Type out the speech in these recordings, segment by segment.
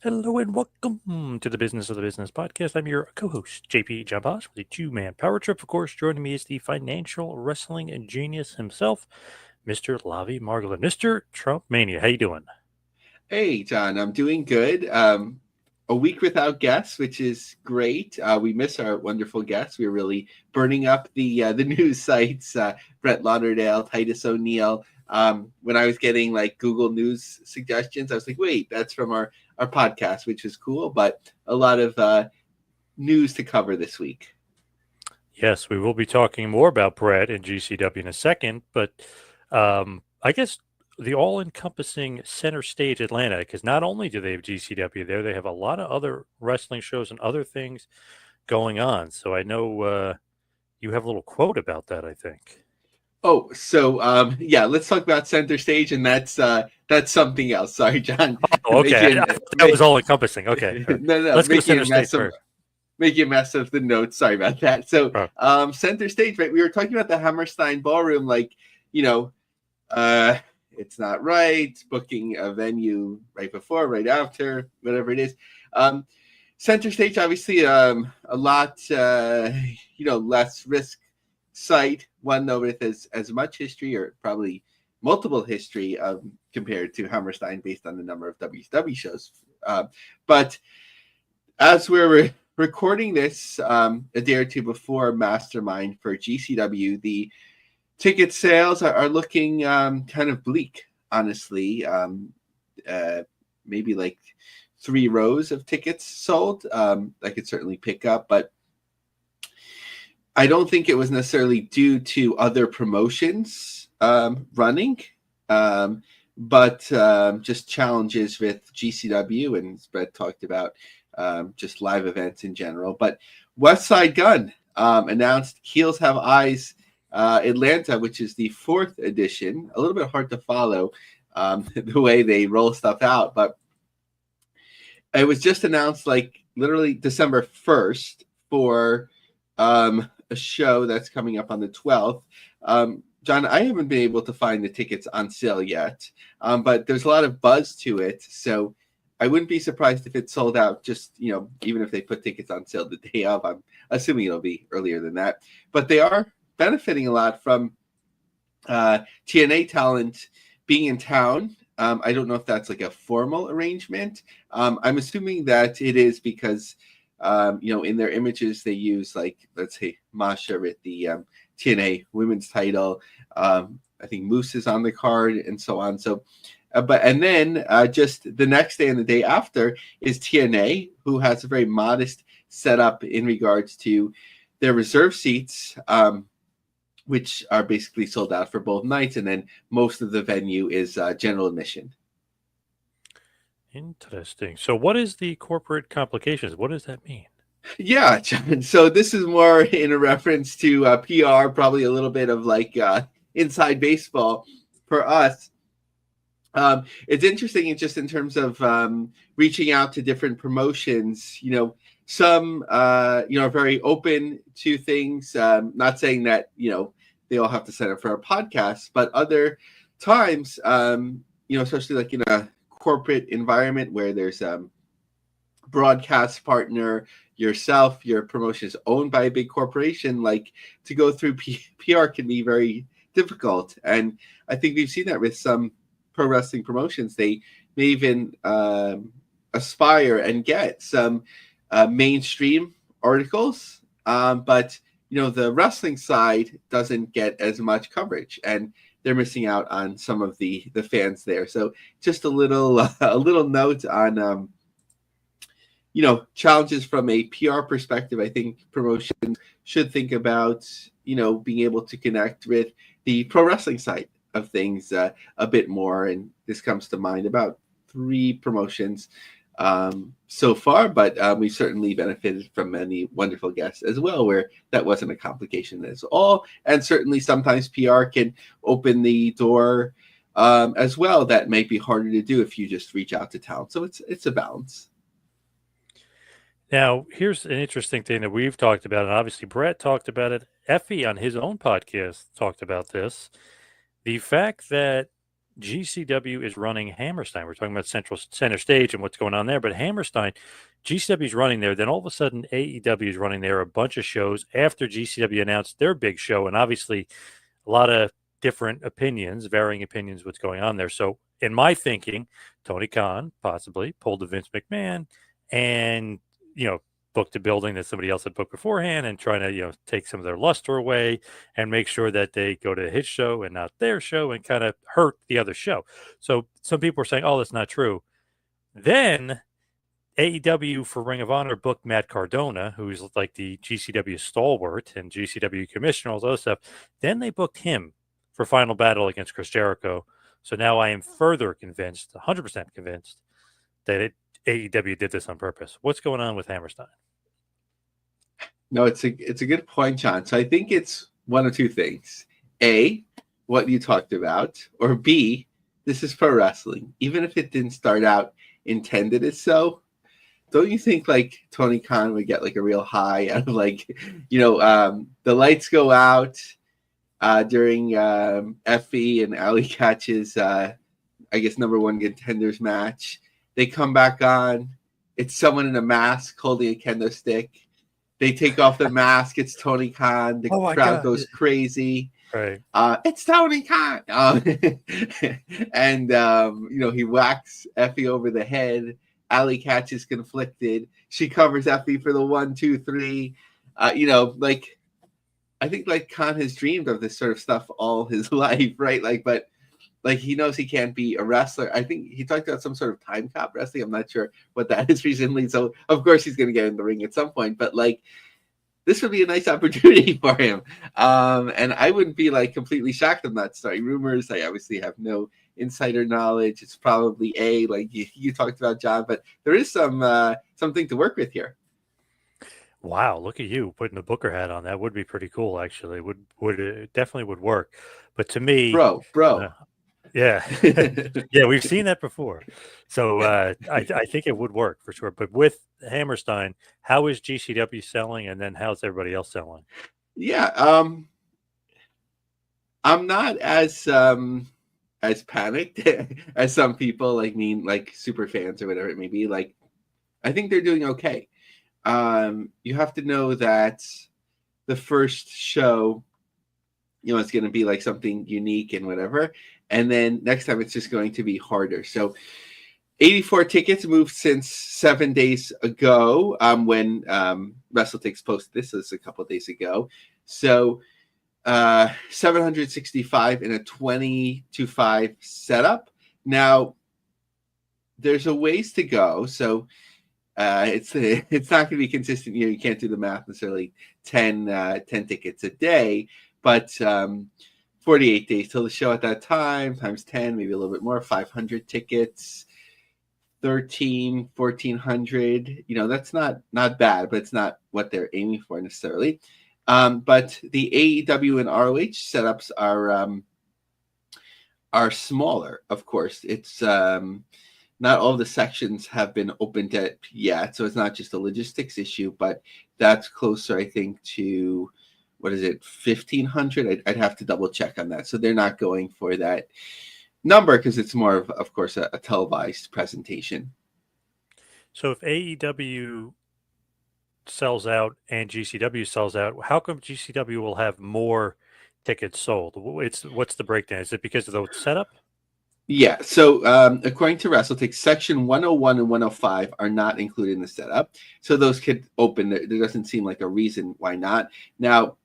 Hello and welcome to the Business of the Business podcast. I'm your co-host, JP John Bosch, with a two-man power trip. Of course, joining me is the financial wrestling genius himself, Mr. Lavie Margolin. Mr. Trump Mania, how you doing? Hey, John, I'm doing good. A week without guests, which is great. We miss our wonderful guests. We're really burning up the news sites. Brett Lauderdale, Titus O'Neill. When I was getting like Google News suggestions, I was like, wait, that's from our podcast, which is cool. But a lot of news to cover this week. Yes, we will be talking more about Brett and GCW in a second, but I guess the all-encompassing center stage Atlanta, because not only do they have GCW there, they have a lot of other wrestling shows and other things going on. So I know you have a little quote about that, I think. Oh, so yeah, let's talk about center stage, and that's something else. Sorry, John, Oh, okay. I thought that was all-encompassing. Okay. All right. no, Let's go making center a stage mess of first. making a mess of the notes. Sorry about that. So, Oh, center stage, right? We were talking about the Hammerstein Ballroom, like you know, uh, it's not right. Booking a venue right before, right after, whatever it is. Center stage, obviously, a lot, less risk site, one though with as much history or probably multiple history compared to Hammerstein based on the number of WCW shows. But as we're recording this a day or two before Mastermind for GCW, the ticket sales are looking kind of bleak, honestly. Uh, Maybe like 3 rows of tickets sold. I could certainly pick up, but I don't think it was necessarily due to other promotions running, um, but just challenges with GCW, and as Brett talked about, just live events in general. But West Side Gun announced Heels Have Eyes Atlanta, which is the fourth edition. A little bit hard to follow the way they roll stuff out, but it was just announced like literally December 1st for a show that's coming up on the 12th. John, I haven't been able to find the tickets on sale yet, but there's a lot of buzz to it. So I wouldn't be surprised if it sold out just, even if they put tickets on sale the day of. I'm assuming it'll be earlier than that. But they are benefiting a lot from TNA talent being in town. I don't know if that's like a formal arrangement. I'm assuming that it is because, in their images they use like, let's say Masha with the TNA women's title. I think Moose is on the card and so on. So, and then just the next day and the day after is TNA, who has a very modest setup in regards to their reserve seats. Which are basically sold out for both nights, and then most of the venue is general admission. interesting. So what is the corporate complications? What does that mean? Yeah, John. So this is more in a reference to PR, probably a little bit of like inside baseball for us. It's interesting, just in terms of reaching out to different promotions. Some are very open to things. Not saying that they all have to sign up for our podcast, but other times, especially like in a corporate environment where there's broadcast partner, yourself, your promotion is owned by a big corporation, like to go through PR can be very difficult. And I think we've seen that with some pro wrestling promotions. They may even aspire and get some mainstream articles, but the wrestling side doesn't get as much coverage, and they're missing out on some of the fans there. So just a little a little note on challenges from a PR perspective. I think promotions should think about being able to connect with the pro wrestling side of things a bit more. And this comes to mind about 3 promotions so far, but we certainly benefited from many wonderful guests as well, where that wasn't a complication at all. And certainly sometimes PR can open the door as well. That might be harder to do if you just reach out to talent. So it's a balance. Now, here's an interesting thing that we've talked about, and obviously Brett talked about it. Effie on his own podcast talked about this. The fact that GCW is running Hammerstein. We're talking about center stage and what's going on there, but Hammerstein, GCW is running there. Then all of a sudden, AEW is running there a bunch of shows after GCW announced their big show, and obviously a lot of different opinions, varying opinions, what's going on there. So, in my thinking, Tony Khan possibly pulled the Vince McMahon and, booked a building that somebody else had booked beforehand and trying to, take some of their luster away and make sure that they go to his show and not their show and kind of hurt the other show. So, some people are saying, oh, that's not true. Then AEW for Ring of Honor booked Matt Cardona, who's like the GCW stalwart and GCW commissioner, all those stuff. Then they booked him for Final Battle against Chris Jericho. So now I am further convinced, 100% convinced, that AEW did this on purpose. What's going on with Hammerstein? No, it's a good point, John. So I think it's one of two things. A, what you talked about, or B, this is pro wrestling. Even if it didn't start out intended as so, don't you think like Tony Khan would get like a real high out of like, the lights go out during Effie and Ali Catch's, I guess, number one contenders match. They come back on. It's someone in a mask holding a kendo stick. They take off the mask. It's Tony Khan. The crowd goes crazy. Right. It's Tony Khan. And, he whacks Effie over the head. Ali Catches conflicted. She covers Effie for the 1, 2, 3. I think like Khan has dreamed of this sort of stuff all his life, right? But he knows he can't be a wrestler. I think he talked about some sort of time cop wrestling. I'm not sure what that is recently. So of course he's going to get in the ring at some point, but this would be a nice opportunity for him. And I wouldn't be completely shocked if not starting rumors. I obviously have no insider knowledge. It's probably you talked about, John, but there is something to work with here. Wow, look at you putting the Booker hat on. That would be pretty cool, actually. It definitely would work. But to me, bro. Yeah, yeah, we've seen that before. So I think it would work for sure. But with Hammerstein, how is GCW selling, and then how's everybody else selling? Yeah, I'm not as panicked as some people super fans or whatever it may be. I think they're doing okay. You have to know that the first show, it's going to be something unique and whatever. And then next time it's just going to be harder. So 84 tickets moved since 7 days ago when WrestleTix posted this. So this is a couple of days ago. So 765 in a 20-5 setup. Now, there's a ways to go. So it's not going to be consistent. You can't do the math necessarily 10 tickets a day. But 48 days till the show at that time, times 10, maybe a little bit more, 500 tickets, 1,400. That's not bad, but it's not what they're aiming for necessarily. But the AEW and ROH setups are smaller, of course. It's not all the sections have been opened yet, so it's not just a logistics issue, but that's closer, I think, to... what is it, 1,500? I'd have to double check on that. So they're not going for that number because it's more of course, a televised presentation. So if AEW sells out and GCW sells out, how come GCW will have more tickets sold? What's the breakdown? Is it because of the setup? Yeah. So according to WrestleTix, section 101 and 105 are not included in the setup. So those could open. There doesn't seem like a reason why not. Now,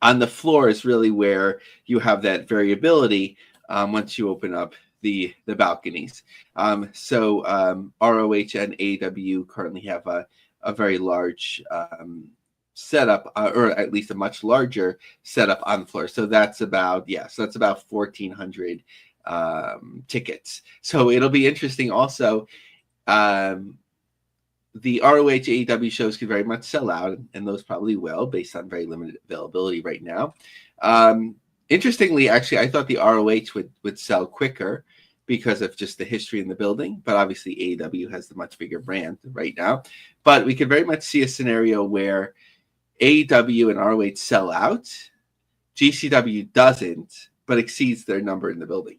on the floor is really where you have that variability once you open up the balconies. So ROH and AEW currently have a very large setup, or at least a much larger setup on the floor. So that's about 1,400 tickets. So it'll be interesting also. The ROH AEW shows could very much sell out, and those probably will, based on very limited availability right now. Interestingly, actually, I thought the ROH would sell quicker because of just the history in the building, but obviously AEW has the much bigger brand right now. But we could very much see a scenario where AEW and ROH sell out, GCW doesn't, but exceeds their number in the building.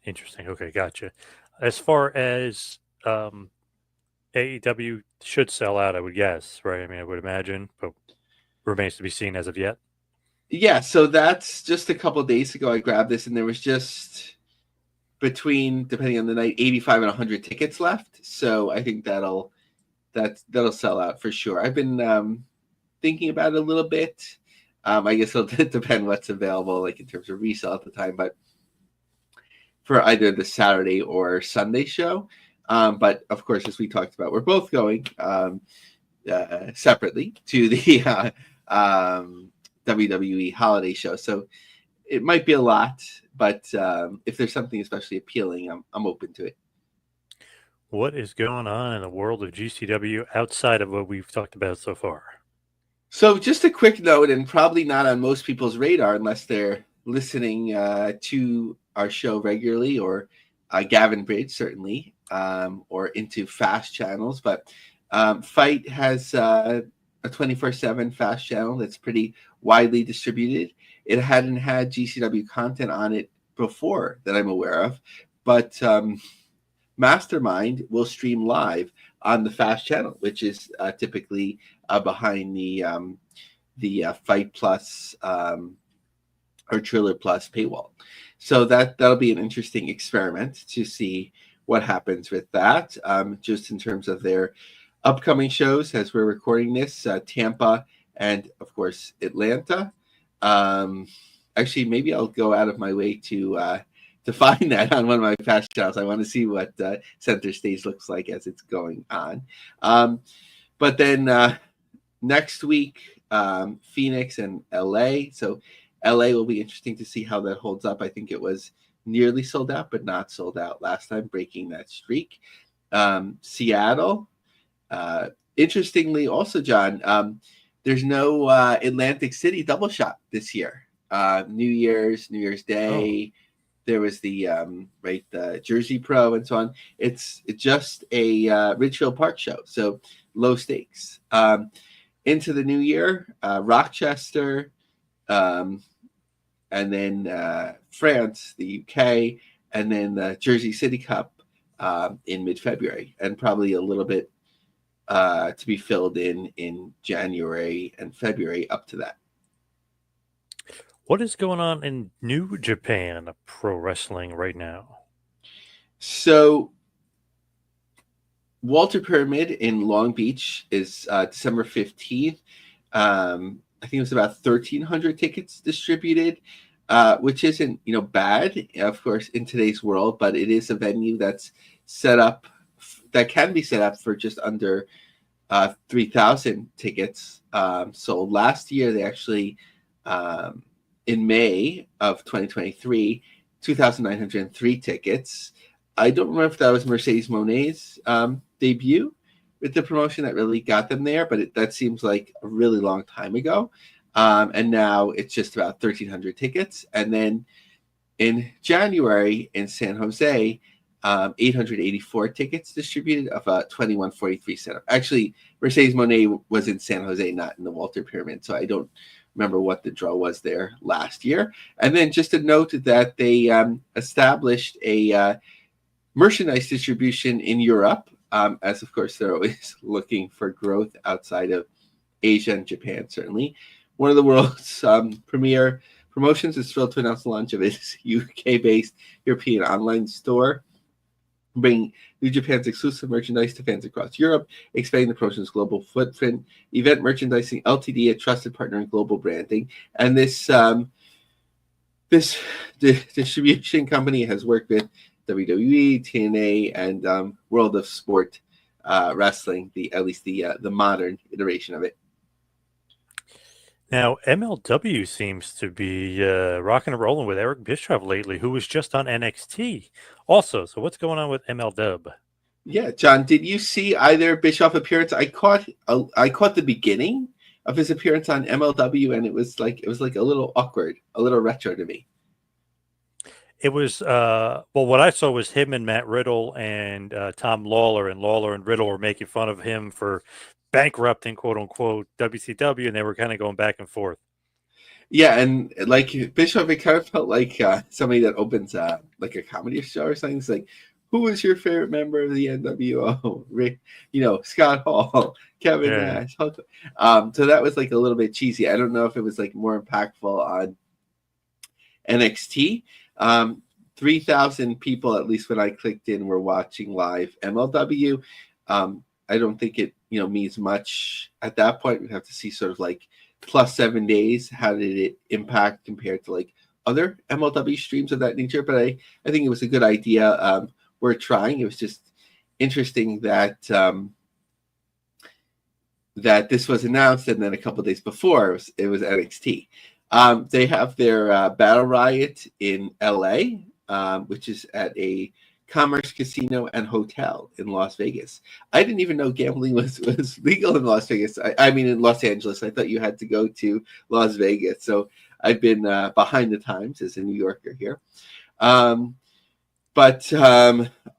Interesting. Okay, gotcha. As far as AEW should sell out, I would guess, right? I mean, I would imagine, but remains to be seen as of yet. Yeah, so that's just a couple days ago. I grabbed this, and there was just between, depending on the night, 85 and 100 tickets left. So I think that'll sell out for sure. I've been thinking about it a little bit. I guess it'll depend what's available, like in terms of resale at the time, but for either the Saturday or Sunday show. But of course, as we talked about, we're both going separately to the WWE holiday show. So it might be a lot, but if there's something especially appealing, I'm open to it. What is going on in the world of GCW outside of what we've talked about so far? So just a quick note, and probably not on most people's radar unless they're listening to our show regularly, or Gavin Bridge certainly, or into fast channels. But Fight has a 24/7 fast channel that's pretty widely distributed. It hadn't had GCW content on it before that I'm aware of, but Mastermind will stream live on the fast channel, which is typically behind the Fight Plus or Triller Plus paywall. So that'll be an interesting experiment to see what happens with that. Just in terms of their upcoming shows, as we're recording this, Tampa and of course Atlanta. Actually, maybe I'll go out of my way to find that on one of my fast channels. I want to see what Center Stage looks like as it's going on. But then next week, Phoenix and LA. So LA will be interesting to see how that holds up. I think it was nearly sold out, but not sold out last time, breaking that streak. Seattle. Interestingly, also, John, there's no Atlantic City double shot this year. New Year's Day. Oh. There was the the Jersey Pro and so on. It's just a Ridgefield Park show, so low stakes. Into the new year, Rochester, and then France, the UK, and then the Jersey City Cup in mid-February, and probably a little bit to be filled in January and February up to that. What is going on in New Japan Pro Wrestling right now? So Walter Pyramid in Long Beach is December 15th. I think it was about 1,300 tickets distributed, which isn't bad, of course, in today's world, but it is a venue that's set up that can be set up for just under 3,000 tickets sold. Last year, they actually in May of 2023, 2,903 tickets. I don't remember if that was Mercedes Moné's debut with the promotion that really got them there, but that seems like a really long time ago. And now it's just about 1,300 tickets. And then in January in San Jose, 884 tickets distributed of a 2143 setup. Actually, Mercedes Moné was in San Jose, not in the Walter Pyramid, so I don't remember what the draw was there last year. And then just a note that they established a merchandise distribution in Europe, as of course they're always looking for growth outside of Asia and Japan, certainly. One of the world's premier promotions is thrilled to announce the launch of its UK-based European online store, bringing New Japan's exclusive merchandise to fans across Europe, expanding the promotion's global footprint. Event Merchandising Ltd, a trusted partner in global branding, and this distribution company has worked with WWE, TNA, and World of Sport Wrestling, at least the modern iteration of it. Now, MLW seems to be rocking and rolling with Eric Bischoff lately, who was just on NXT also. So what's going on with MLW? Yeah, John, did you see either Bischoff appearance? I caught the beginning of his appearance on MLW, and it was like a little awkward, a little retro to me. It was well, what I saw was him and Matt Riddle and Tom Lawler, and Lawler and Riddle were making fun of him for bankrupting, quote unquote, WCW, and they were kind of going back and forth. Yeah, and like Bischoff, it kind of felt like somebody that opens like a comedy show or something. It's like, who was your favorite member of the NWO? Scott Hall, Kevin Yeah. Nash. So that was like a little bit cheesy. I don't know if it was like more impactful on NXT. 3,000 people, at least when I clicked in, were watching live MLW. I don't think it means much at that point. We'd have to see sort of like plus 7 days. How did it impact compared to like other MLW streams of that nature? But I think it was a good idea. We're trying. It was just interesting that that this was announced, and then a couple days before it was NXT. They have their Battle Riot in LA, which is at a Commerce Casino and Hotel in Las Vegas. I didn't even know gambling was legal in Las Vegas. I mean, in Los Angeles. I thought you had to go to Las Vegas. So I've been behind the times as a New Yorker here. But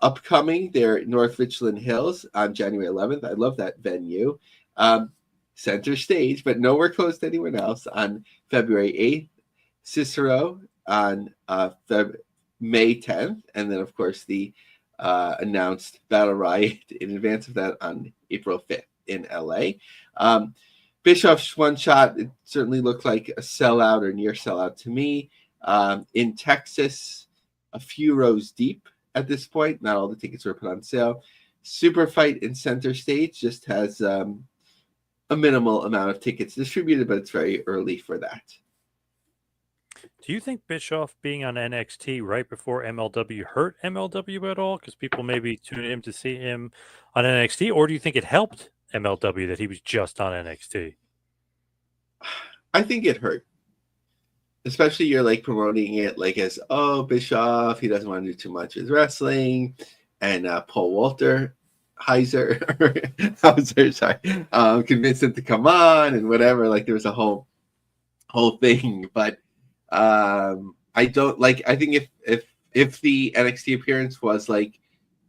upcoming, they're North Richland Hills on January 11th. I love that venue. Center Stage, but nowhere close to anyone else, on February 8th. Cicero on May 10th. And then, of course, the announced Battle Riot in advance of that on April 5th in LA. Bischoff's one shot, it certainly looked like a sellout or near sellout to me. In Texas, a few rows deep at this point. Not all the tickets were put on sale. Super Fight in Center Stage just has a minimal amount of tickets distributed, but it's very early for that. Do you think Bischoff being on NXT right before MLW hurt MLW at all? Because people maybe tune in to see him on NXT, or do you think it helped MLW that he was just on NXT? I think it hurt. Especially you're like promoting it like as, oh, Bischoff, he doesn't want to do too much with wrestling. And Paul Walter Heiser, convinced him to come on and whatever. Like there was a whole thing. But I don't like, I think if the NXT appearance was like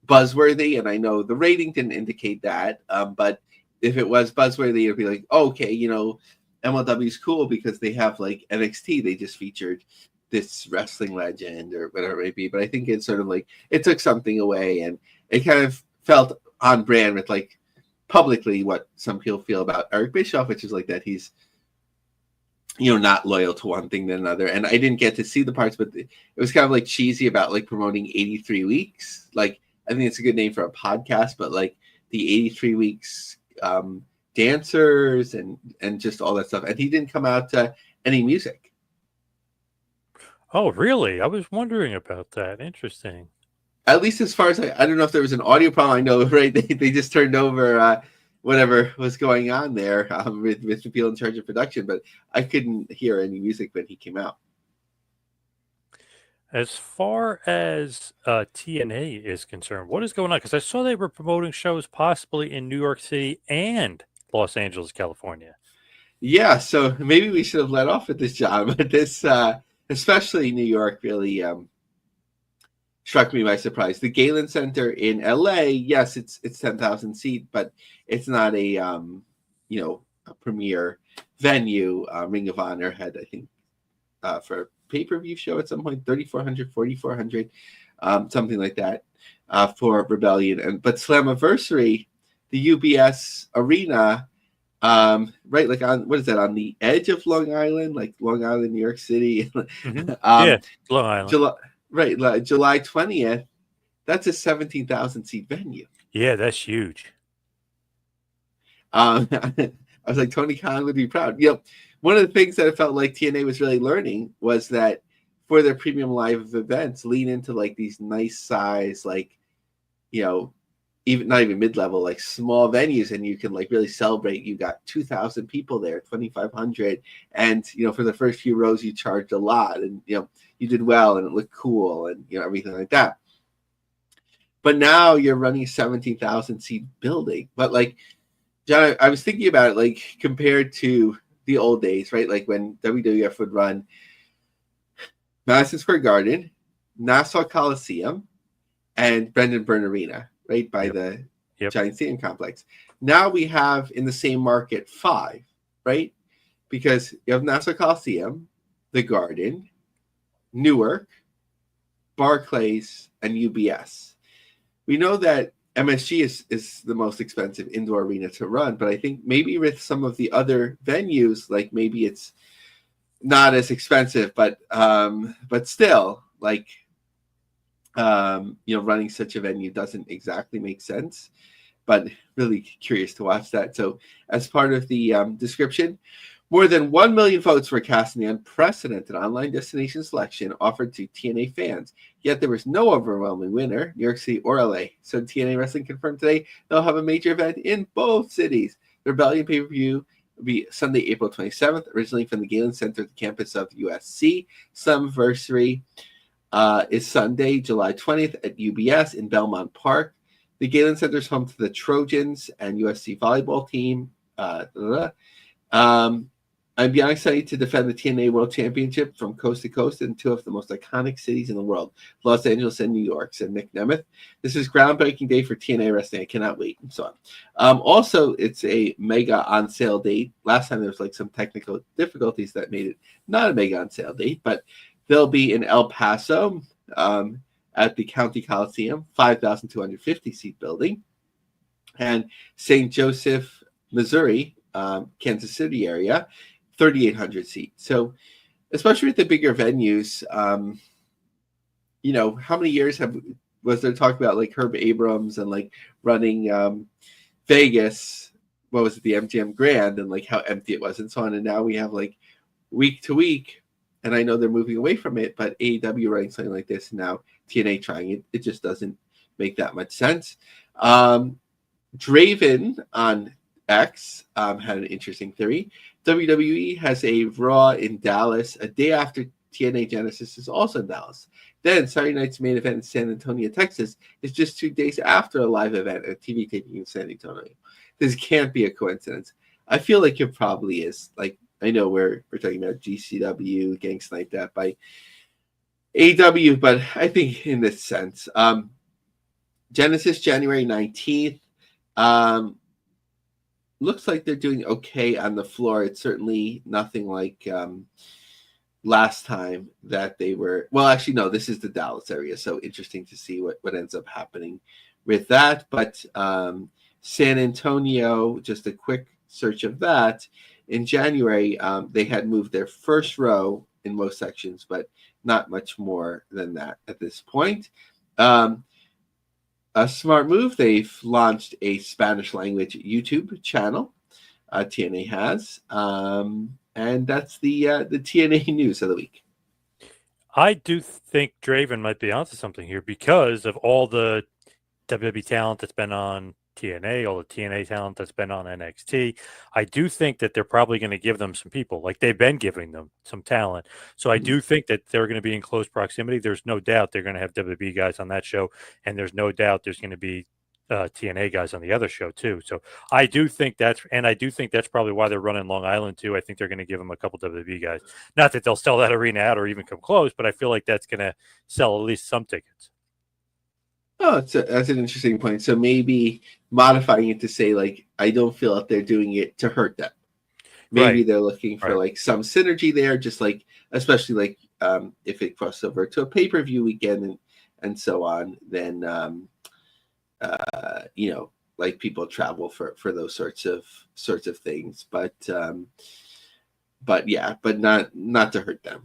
buzzworthy, and I know the rating didn't indicate that, but if it was buzzworthy, it'd be like, oh, okay, MLW is cool because they have like NXT. They just featured this wrestling legend or whatever it may be. But I think it's sort of like it took something away, and it kind of felt on brand with like publicly what some people feel about Eric Bischoff, which is like that he's not loyal to one thing than another. And I didn't get to see the parts, but it was kind of like cheesy about like promoting 83 weeks. Like I think it's a good name for a podcast, but like the 83 weeks. Dancers and just all that stuff, and he didn't come out to any music. Oh, really? I was wondering about that. Interesting. At least as far as I don't know if there was an audio problem. I know, right? They just turned over whatever was going on there with the people in charge of production, but I couldn't hear any music when he came out. As far as TNA is concerned, what is going on? Because I saw they were promoting shows possibly in New York City and Los Angeles, California. Yeah, so maybe we should have let off with this, John, but this, especially New York, really struck me by surprise. The Galen Center in LA, yes, it's 10,000 seat, but it's not a a premier venue. Ring of Honor had, I think, for a pay-per-view show at some point, 3,400, 4,400, something like that, for Rebellion. But Slammiversary, the UBS Arena, right, like on, what is that, on the edge of Long Island, like Long Island, New York City. Yeah, Long Island. July 20th, that's a 17,000 seat venue. Yeah, that's huge. I was like, Tony Khan would be proud. One of the things that I felt like TNA was really learning was that for their premium live events, lean into like these nice size, like, even not even mid-level, like small venues, and you can like really celebrate. You got 2,000 people there, 2,500, and for the first few rows you charged a lot, and you did well, and it looked cool, and everything like that. But now you're running a 17,000 seat building. But like, John, I was thinking about it, like compared to the old days, right? Like when WWF would run Madison Square Garden, Nassau Coliseum, and Brendan Byrne Arena, right by the Giant Stadium complex. Now we have in the same market 5, right? Because you have Nassau Coliseum, the Garden, Newark, Barclays, and UBS. We know that MSG is the most expensive indoor arena to run, but I think maybe with some of the other venues, like maybe it's not as expensive, but still, like running such a venue doesn't exactly make sense. But really curious to watch that. So, as part of the description, more than 1 million votes were cast in the unprecedented online destination selection offered to TNA fans. Yet there was no overwhelming winner, New York City or LA. So TNA Wrestling confirmed today they'll have a major event in both cities. The Rebellion pay-per-view will be Sunday, April 27th, originally from the Galen Center, the campus of USC. Summiversary is Sunday, July 20th at UBS in Belmont Park. The Galen Center is home to the Trojans and USC volleyball team. I'm beyond excited to defend the TNA World Championship from coast to coast in two of the most iconic cities in the world, Los Angeles and New York, said Nick Nemeth. This is groundbreaking day for TNA wrestling. I cannot wait. And so on. Also, it's a mega on sale date. Last time there was like some technical difficulties that made it not a mega on sale date, but they'll be in El Paso at the County Coliseum, 5,250 seat building, and St. Joseph, Missouri, Kansas City area, 3,800 seats. So, especially with the bigger venues, how many years was there talk about like Herb Abrams and like running Vegas? What was it, the MGM Grand, and like how empty it was, and so on. And now we have like week to week, and I know they're moving away from it, but AEW running something like this, and now TNA trying it, it just doesn't make that much sense. Draven on X had an interesting theory. WWE has a Raw in Dallas a day after TNA Genesis is also in Dallas. Then Saturday night's main event in San Antonio, Texas is just 2 days after a live event at TV taping in San Antonio. This can't be a coincidence. I feel like it probably is. Like, I know we're talking about GCW getting sniped at by AEW, but I think in this sense, Genesis January 19th. Looks like they're doing okay on the floor. It's certainly nothing like last time that they were. Well, actually, no, this is the Dallas area. So interesting to see what ends up happening with that. But San Antonio, just a quick search of that. In January, they had moved their first row in most sections, but not much more than that at this point. A smart move, they've launched a Spanish language YouTube channel. TNA has. And that's the TNA news of the week. I do think Draven might be onto something here because of all the WWE talent that's been on TNA, all the TNA talent that's been on NXT. I do think that they're probably going to give them some people, like they've been giving them some talent. So I do think that they're going to be in close proximity. There's no doubt they're going to have WWE guys on that show, and there's no doubt there's going to be TNA guys on the other show too. So I do think that's probably why they're running Long Island too. I think they're going to give them a couple WWE guys. Not that they'll sell that arena out or even come close, but I feel like that's going to sell at least some tickets. Oh, that's an interesting point. So maybe modifying it to say, like, I don't feel that they're doing it to hurt them. Maybe Right. they're looking for like some synergy there, just like, especially like if it crosses over to a pay-per-view weekend and so on, then like people travel for those sorts of things. But yeah, but not to hurt them.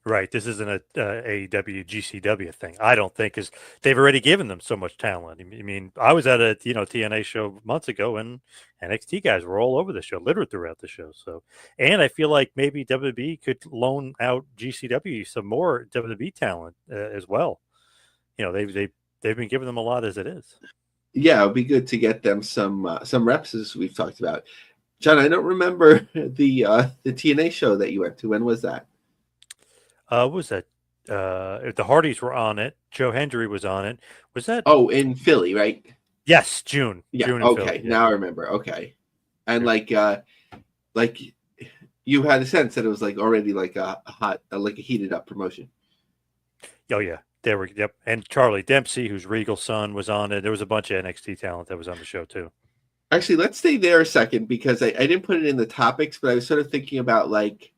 Right. This isn't a AEW GCW thing. I don't think, because they've already given them so much talent. I mean, I was at a TNA show months ago, and NXT guys were all over the show, literally throughout the show. So, and I feel like maybe WWE could loan out GCW some more WWE talent as well. They've been giving them a lot as it is. Yeah, it'd be good to get them some reps, as we've talked about. John, I don't remember the TNA show that you went to. When was that? What was that? The Hardys were on it. Joe Hendry was on it. Was that? Oh, in Philly, right? Yes, June. Yeah. June Okay. Philly, yeah. Now I remember. Okay. And like you had a sense that it was like already like a hot, like a heated up promotion. Oh yeah, there we. Yep. And Charlie Dempsey, who's Regal's son, was on it. There was a bunch of NXT talent that was on the show too. Actually, let's stay there a second because I didn't put it in the topics, but I was sort of thinking about like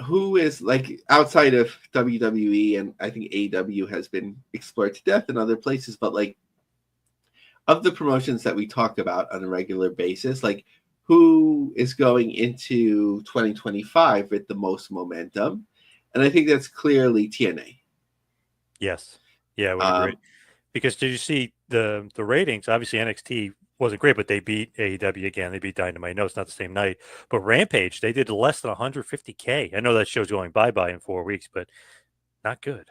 who is like outside of WWE, and I think AEW has been explored to death in other places, but like of the promotions that we talk about on a regular basis, like who is going into 2025 with the most momentum? And I think that's clearly TNA. Yes. Yeah, I would agree. Um, Because did you see the ratings? Obviously, NXT wasn't great, but they beat AEW again. They beat Dynamite. I know it's not the same night, but Rampage they did less than 150K. I know that show's going bye bye in 4 weeks, but not good.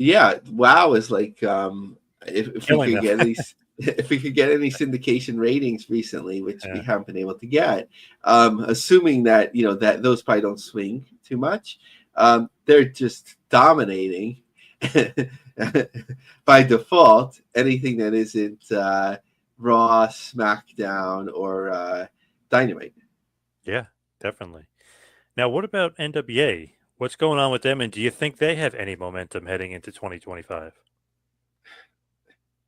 yeah, WoW is like if we Killing could them. get any if we could get any syndication ratings recently, which we Yeah. haven't been able to get, assuming that that those probably don't swing too much, they're just dominating by default. Anything that isn't Raw, SmackDown, or Dynamite. Yeah, definitely. Now, what about NWA? What's going on with them, and do you think they have any momentum heading into 2025?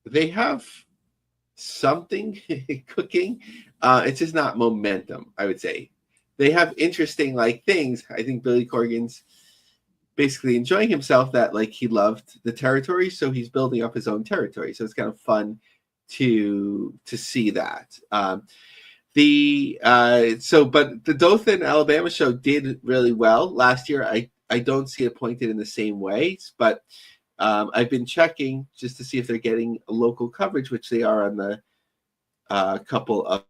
They have something cooking. It's just not momentum, I would say. They have interesting like things. I think Billy Corgan's basically enjoying himself, that like he loved the territory, so he's building up his own territory. So it's kind of fun to see that. But the Dothan, Alabama show did really well last year. I don't see it pointed in the same ways, but I've been checking just to see if they're getting local coverage, which they are on the couple of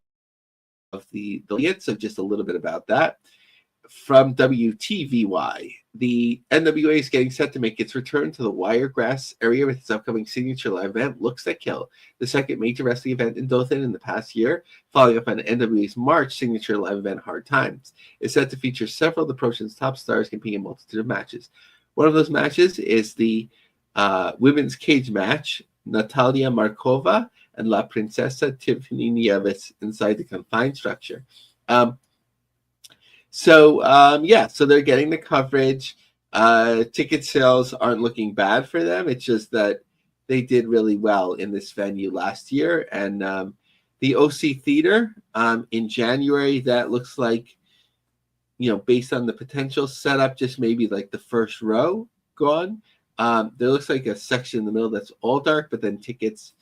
the affiliates. So just a little bit about that. From WTVY, the NWA is getting set to make its return to the Wiregrass area with its upcoming signature live event, Looks That Kill, the second major wrestling event in Dothan in the past year, following up on NWA's March signature live event, Hard Times. It's set to feature several of the promotion's top stars competing in a multitude of matches. One of those matches is the women's cage match, Natalia Markova and La Princesa Tiffany Nieves inside the confined structure. So they're getting the coverage. Ticket sales aren't looking bad for them. It's just that they did really well in this venue last year. And the OC Theater in January, that looks like, based on the potential setup, just maybe like the first row gone. There looks like a section in the middle that's all dark, but then tickets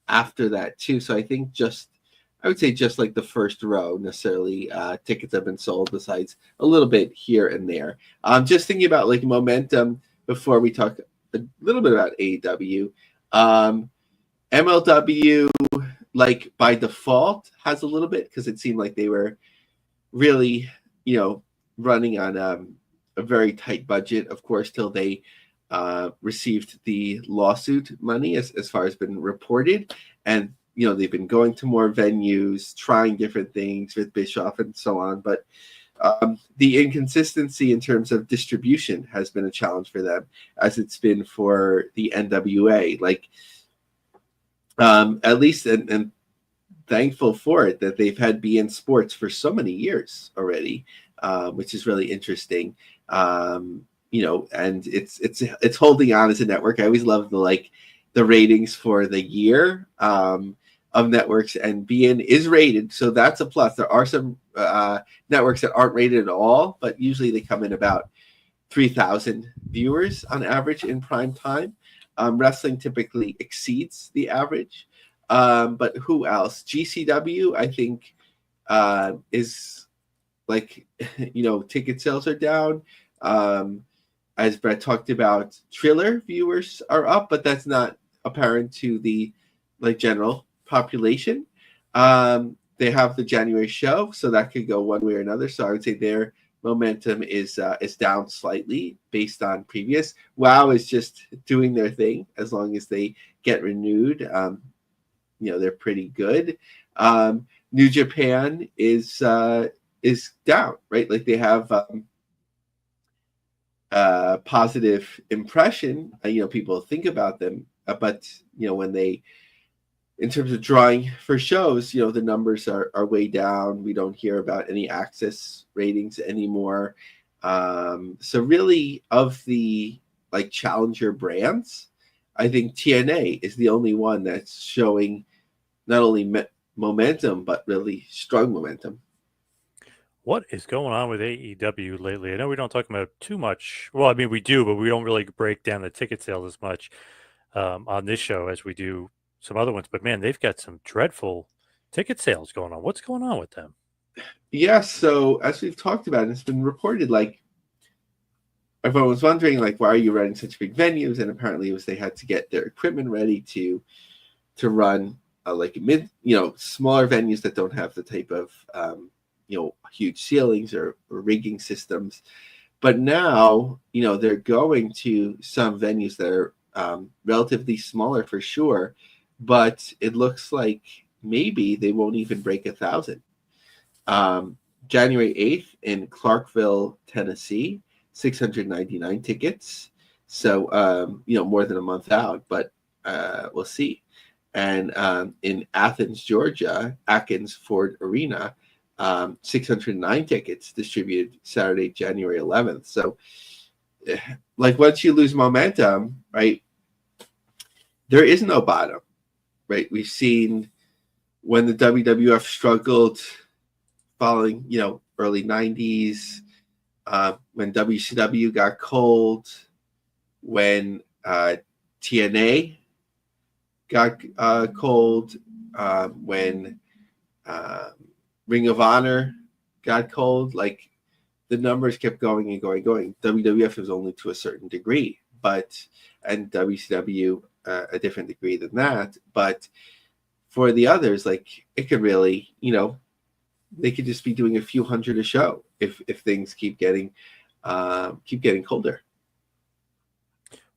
after that too. So I would say just like the first row necessarily tickets have been sold, besides a little bit here and there. Just thinking about like momentum before we talk a little bit about AEW. MLW, like by default, has a little bit because it seemed like they were really, running on a very tight budget, of course, till they received the lawsuit money, as far as been reported. And they've been going to more venues, trying different things with Bischoff and so on. But the inconsistency in terms of distribution has been a challenge for them, as it's been for the NWA. Like, at least, and thankful for it, that they've had BN Sports for so many years already, which is really interesting. And it's holding on as a network. I always love the ratings for the year of networks, and BN is rated, so that's a plus. There are some networks that aren't rated at all, but usually they come in about 3,000 viewers on average in prime time. Wrestling typically exceeds the average. But who else? GCW, I think, is like, ticket sales are down. As Brett talked about, Triller viewers are up, but that's not apparent to the general population. They have the January show, so that could go one way or another. So I would say their momentum is down slightly based on previous. WoW is just doing their thing as long as they get renewed. They're pretty good. New Japan is down, right? Like they have positive impression. People think about them, but when they, in terms of drawing for shows, the numbers are way down. We don't hear about any access ratings anymore. So really, of the challenger brands, I think TNA is the only one that's showing not only momentum, but really strong momentum. What is going on with AEW lately? I know we don't talk about it too much. Well, I mean, we do, but we don't really break down the ticket sales as much on this show as we do some other ones. But man, they've got some dreadful ticket sales going on. What's going on with them? Yeah, so as we've talked about, it's been reported like everyone was wondering like why are you running such big venues, and apparently it was they had to get their equipment ready to run like mid, smaller venues that don't have the type of huge ceilings or rigging systems. But now they're going to some venues that are relatively smaller for sure, but it looks like maybe they won't even break 1,000. January 8th in Clarkville, Tennessee, 699 tickets. So, more than a month out, but we'll see. And in Athens, Georgia, Atkins Ford Arena, 609 tickets distributed Saturday, January 11th. So, like, once you lose momentum, right, there is no bottom, right? We've seen when the WWF struggled following, early 90s, when WCW got cold, when TNA got cold, when Ring of Honor got cold, like the numbers kept going and going. WWF was only to a certain degree, and WCW a different degree than that. But for the others, like it could really, they could just be doing a few hundred a show if things keep getting colder.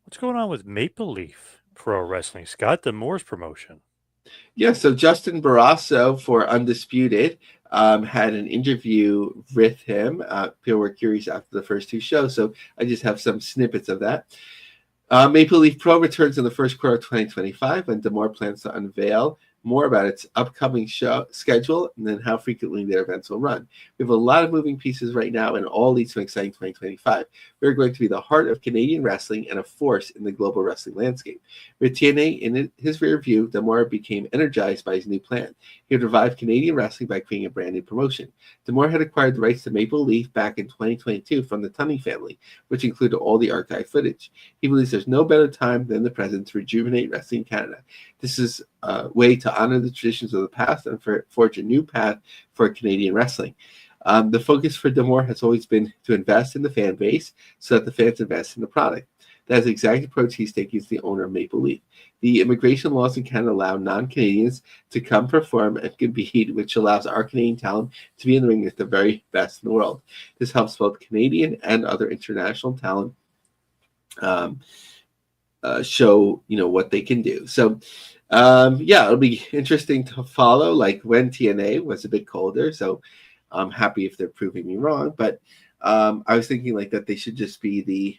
What's going on with Maple Leaf Pro Wrestling? Scott D'Amore's promotion. Yeah, so Justin Barrasso for Undisputed had an interview with him. People were curious after the first two shows, so I just have some snippets of that. Maple Leaf Pro returns in the first quarter of 2025, and D'Amore plans to unveil more about its upcoming show schedule and then how frequently their events will run. We have a lot of moving pieces right now, and all leads to an exciting 2025. We're going to be the heart of Canadian wrestling and a force in the global wrestling landscape. With TNA in his rear view, D'Amore became energized by his new plan. He would revive Canadian wrestling by creating a brand new promotion. D'Amore had acquired the rights to Maple Leaf back in 2022 from the Tunney family, which included all the archive footage. He believes there's no better time than the present to rejuvenate wrestling in Canada. This is a way to honor the traditions of the past and forge a new path for Canadian wrestling. The focus for D'Amore has always been to invest in the fan base so that the fans invest in the product. That is the exact approach he's taking as the owner of Maple Leaf. The immigration laws in Canada allow non-Canadians to come perform and compete, which allows our Canadian talent to be in the ring with the very best in the world. This helps both Canadian and other international talent show what they can do. So it'll be interesting to follow. Like when TNA was a bit colder, so I'm happy if they're proving me wrong. But I was thinking like that they should just be the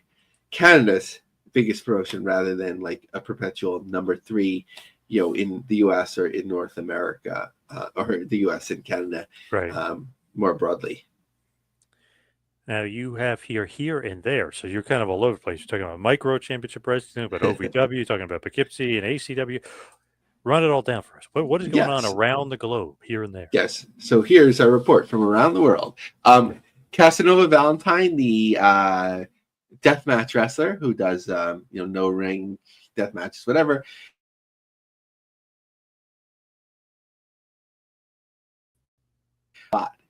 Canada's biggest promotion rather than like a perpetual number 3, in the U.S. or in North America or the U.S. and Canada, Right. More broadly. Now you have here, and there. So you're kind of all over the place. You're talking about micro championship wrestling, but OVW, you're talking about Poughkeepsie and ACW. Run it all down for us. What is going on around the globe, here and there? Yes. So here's our report from around the world. Casanova Valentine, the deathmatch wrestler who does no ring death matches, whatever.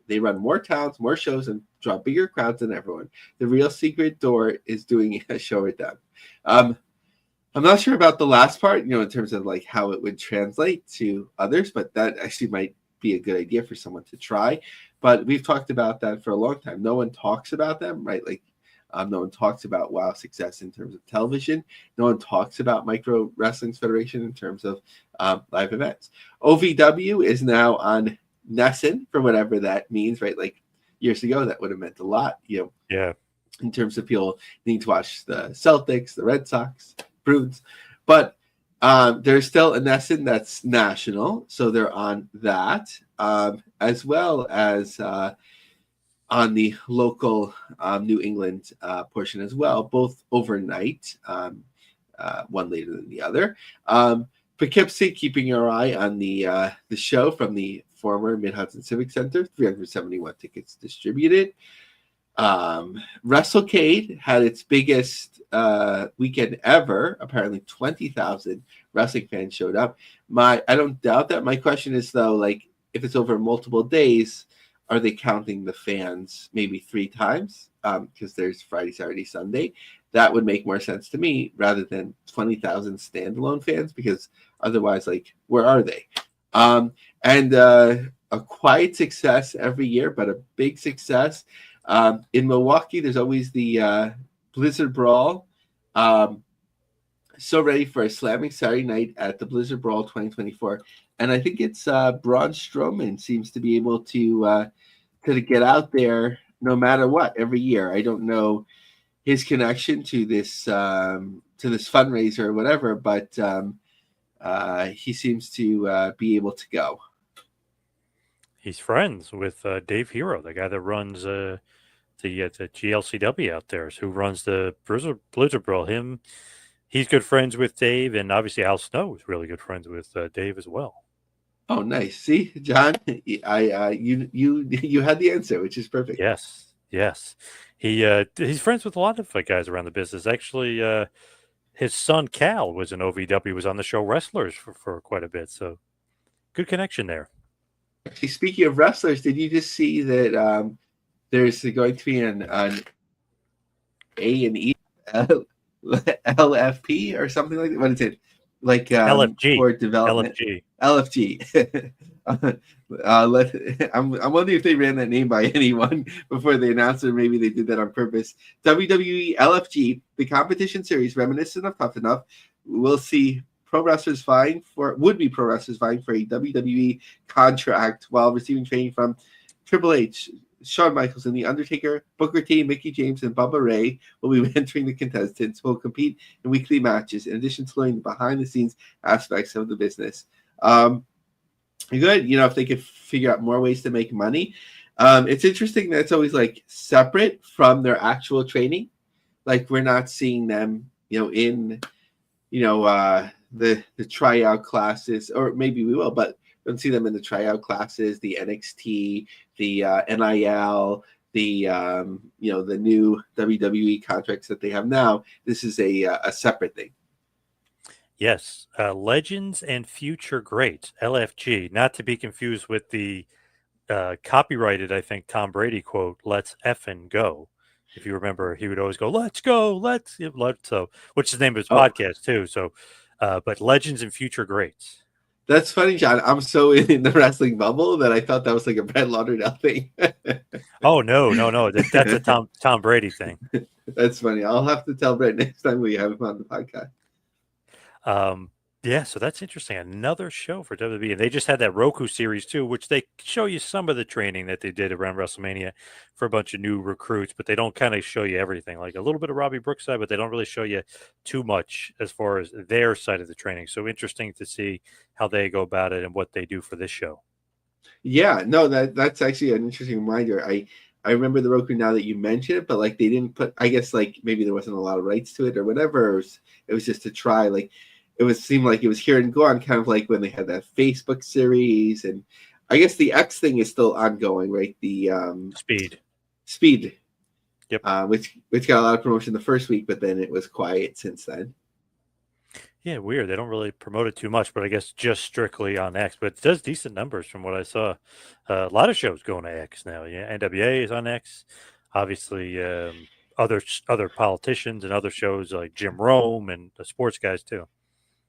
They run more towns, more shows, and draw bigger crowds than everyone. The real secret door is doing a show with them. I'm not sure about the last part, in terms of like how it would translate to others, but that actually might be a good idea for someone to try. But we've talked about that for a long time. No one talks about them, right? Like no one talks about WOW success in terms of television. No one talks about Micro Wrestling Federation in terms of live events. OVW is now on Nessun, for whatever that means, right? Like years ago, that would have meant a lot, Yeah. in terms of people needing to watch the Celtics, the Red Sox, Bruins. But there's still a Nessun that's national, so they're on that, as well as on the local New England portion as well, both overnight, one later than the other. Poughkeepsie, keeping your eye on the show from the former Mid-Hudson Civic Center, 371 tickets distributed. WrestleCade had its biggest weekend ever. Apparently 20,000 wrestling fans showed up. I don't doubt that. My question is, though, like, if it's over multiple days, are they counting the fans maybe 3 times? Because there's Friday, Saturday, Sunday. That would make more sense to me rather than 20,000 standalone fans, because otherwise, like, where are they? And a quiet success every year, but a big success. In Milwaukee, there's always the Blizzard Brawl. So ready for a slamming Saturday night at the Blizzard Brawl 2024. And I think it's Braun Strowman seems to be able to get out there no matter what every year. I don't know his connection to this fundraiser or whatever, but he seems to be able to go. He's friends with Dave Hero, the guy that runs the GLCW out there, who runs the Blizzard Brawl. He's good friends with Dave, and obviously Al Snow is really good friends with Dave as well. Oh, nice. See, John, you had the answer, which is perfect. Yes. He's friends with a lot of guys around the business. Actually, his son Cal was in OVW, was on the show Wrestlers for quite a bit. So good connection there. Actually, speaking of wrestlers, did you just see that there's going to be an A&E LFP or something like that? What is it? Like LFG for development. LFG. I'm wondering if they ran that name by anyone before they announced it, or maybe they did that on purpose. WWE LFG, the competition series reminiscent of Tough Enough. We'll see would-be pro wrestlers vying for a WWE contract while receiving training from Triple H. Shawn Michaels and The Undertaker, Booker T, Mickie James, and Bubba Ray will be entering the contestants who will compete in weekly matches, in addition to learning the behind-the-scenes aspects of the business. Good, if they could figure out more ways to make money. It's interesting that it's always like separate from their actual training. Like, we're not seeing them, in, the tryout classes, or maybe we will, but we don't see them in the tryout classes, the NXT, the NIL, the the new WWE contracts that they have now. This is a separate thing. Yes, Legends and Future Greats, LFG, not to be confused with the copyrighted, I think, Tom Brady quote, "Let's effing go." If you remember, he would always go, "Let's go, let's." So, which is the name of his podcast too. So, but Legends and Future Greats. That's funny, John. I'm so in the wrestling bubble that I thought that was like a Brett Lauderdale thing. Oh no! That's a Tom Brady thing. That's funny. I'll have to tell Brett next time we have him on the podcast. Yeah, so that's interesting. Another show for WWE, and they just had that Roku series too, which they show you some of the training that they did around WrestleMania for a bunch of new recruits, but they don't kind of show you everything. Like a little bit of Robbie Brooks' side, but they don't really show you too much as far as their side of the training. So interesting to see how they go about it and what they do for this show. Yeah, no, that's actually an interesting reminder. I remember the Roku now that you mention it, but like they didn't put. I guess like maybe there wasn't a lot of rights to it or whatever. It was just to try like. It seemed like it was here and gone, kind of like when they had that Facebook series, and I guess the X thing is still ongoing, right? The Speed, yep. Which got a lot of promotion the first week, but then it was quiet since then. Yeah, weird. They don't really promote it too much, but I guess just strictly on X. But it does decent numbers from what I saw. A lot of shows going to X now. Yeah, NWA is on X. Obviously, other politicians and other shows like Jim Rome and the sports guys too.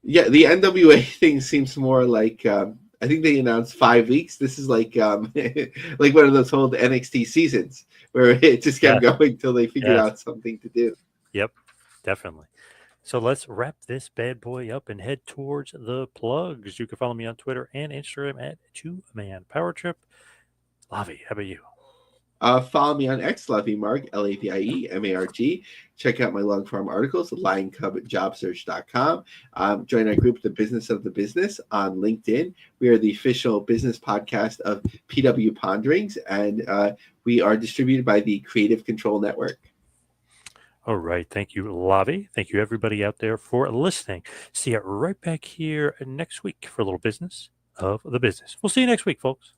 Yeah, the NWA thing seems more like I think they announced 5 weeks. This is like like one of those old NXT seasons where it just kept going till they figured out something to do. Yep, definitely. So let's wrap this bad boy up and head towards the plugs. You can follow me on Twitter and Instagram at 2ManPowerTrip. Lavie, how about you? Follow me on X, Lavie Marg, LAVIEMARG. Check out my long form articles at lioncubjobsearch.com. Join our group, The Business of the Business, on LinkedIn. We are the official business podcast of PW Ponderings, and we are distributed by the Creative Control Network. All right. Thank you, Lavie. Thank you, everybody out there, for listening. See you right back here next week for a little business of the business. We'll see you next week, folks.